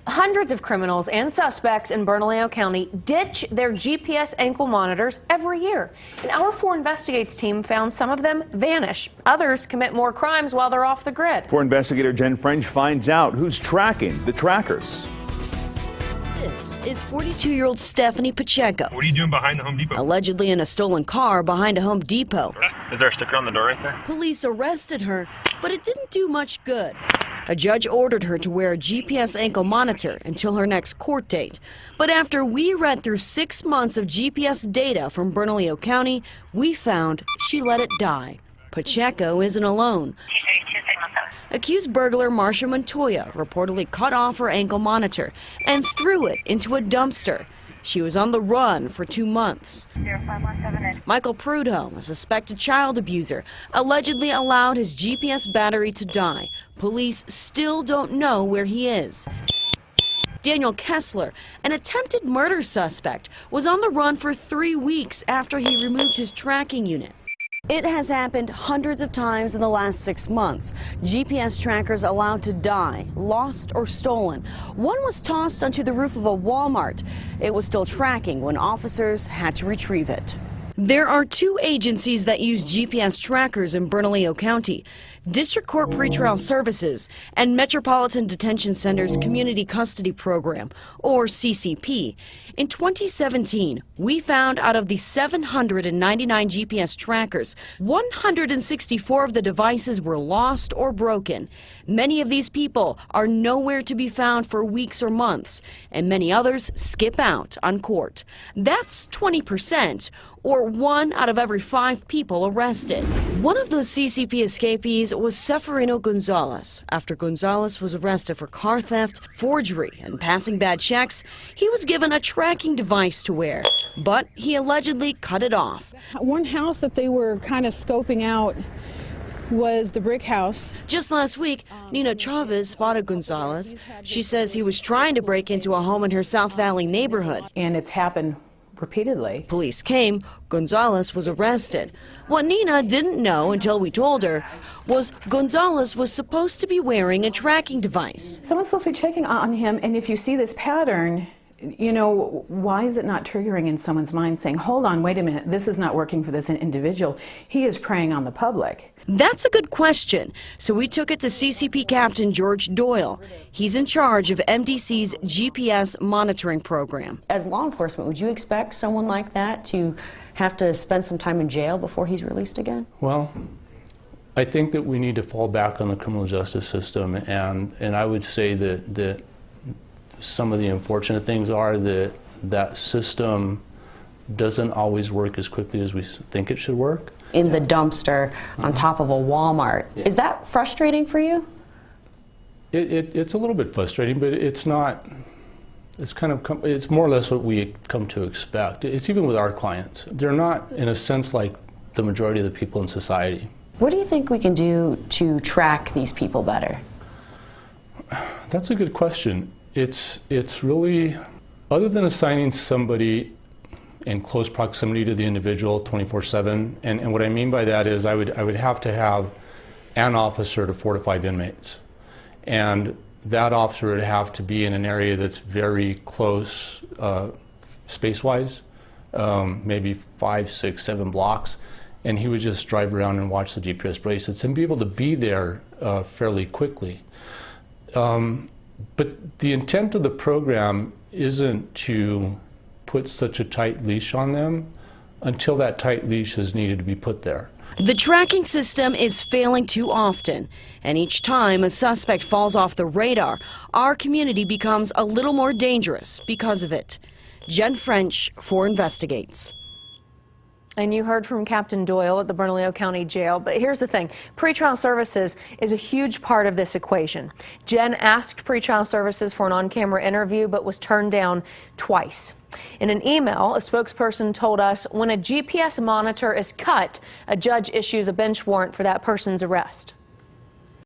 Hundreds of criminals and suspects in Bernalillo County ditch their GPS ankle monitors every year. And our 4 Investigates team found some of them vanish. Others commit more crimes while they're off the grid. 4 investigator Jen French finds out who's tracking the trackers. This is 42-year-old Stephanie Pacheco. What are you doing behind the Home Depot? Allegedly in a stolen car behind a Home Depot. Is there a sticker on the door right there? Police arrested her, but it didn't do much good. A judge ordered her to wear a GPS ankle monitor until her next court date. But after we read through 6 months of GPS data from Bernalillo County, we found she let it die. Pacheco isn't alone. Accused burglar Marcia Montoya reportedly cut off her ankle monitor and threw it into a dumpster. She was on the run for 2 months. Michael Prudhomme, a suspected child abuser, allegedly allowed his GPS battery to die. Police still don't know where he is. Daniel Kessler, an attempted murder suspect, was on the run for 3 weeks after he removed his tracking unit. It has happened hundreds of times in the last 6 months. GPS trackers allowed to die, lost or stolen. One was tossed onto the roof of a Walmart. It was still tracking when officers had to retrieve it. There are 2 agencies that use GPS trackers in Bernalillo County: District Court Pretrial Services and Metropolitan Detention Center's Community Custody Program, or CCP. In 2017, we found out of the 799 GPS trackers, 164 of the devices were lost or broken. Many of these people are nowhere to be found for weeks or months, and many others skip out on court. That's 20%, or 1 out of every 5 people arrested. One of those CCP escapees was Seferino Gonzalez. After Gonzalez was arrested for car theft, forgery, and passing bad checks, he was given a tracking device to wear, but he allegedly cut it off. One house that they were kind of scoping out was the brick house. Just last week, Nina Chavez spotted Gonzalez. She says he was trying to break into a home in her South Valley neighborhood. And it's happened repeatedly. Police came, Gonzalez was arrested. What Nina didn't know until we told her was Gonzalez was supposed to be wearing a tracking device. Someone's supposed to be checking on him, and if you see this pattern, you know, why is it not triggering in someone's mind saying, hold on, wait a minute, this is not working for this individual. He is preying on the public. That's a good question. So we took it to CCP Captain George Doyle. He's in charge of MDC's GPS monitoring program. As law enforcement, would you expect someone like that to have to spend some time in jail before he's released again? Well, I think that we need to fall back on the criminal justice system, and I would say that some of the unfortunate things are that that system doesn't always work as quickly as we think it should work. In the dumpster on top of a Walmart. Yeah. Is that frustrating for you? It's a little bit frustrating, but it's not. It's more or less what we come to expect. It's even with our clients. They're not, in a sense, like the majority of the people in society. What do you think we can do to track these people better? That's a good question. It's really, other than assigning somebody in close proximity to the individual 24/7, and what I mean by that is I would have to have an officer to 4 to 5 inmates, and that officer would have to be in an area that's very close space-wise, maybe 5, 6, 7 blocks, and he would just drive around and watch the GPS bracelets and be able to be there fairly quickly. But the intent of the program isn't to put such a tight leash on them until that tight leash is needed to be put there. The tracking system is failing too often, and each time a suspect falls off the radar, our community becomes a little more dangerous because of it. Jen French, 4 Investigates. And you heard from Captain Doyle at the Bernalillo County Jail, but here's the thing. Pretrial Services is a huge part of this equation. Jen asked Pretrial Services for an on-camera interview, but was turned down twice. In an email, a spokesperson told us when a GPS monitor is cut, a judge issues a bench warrant for that person's arrest.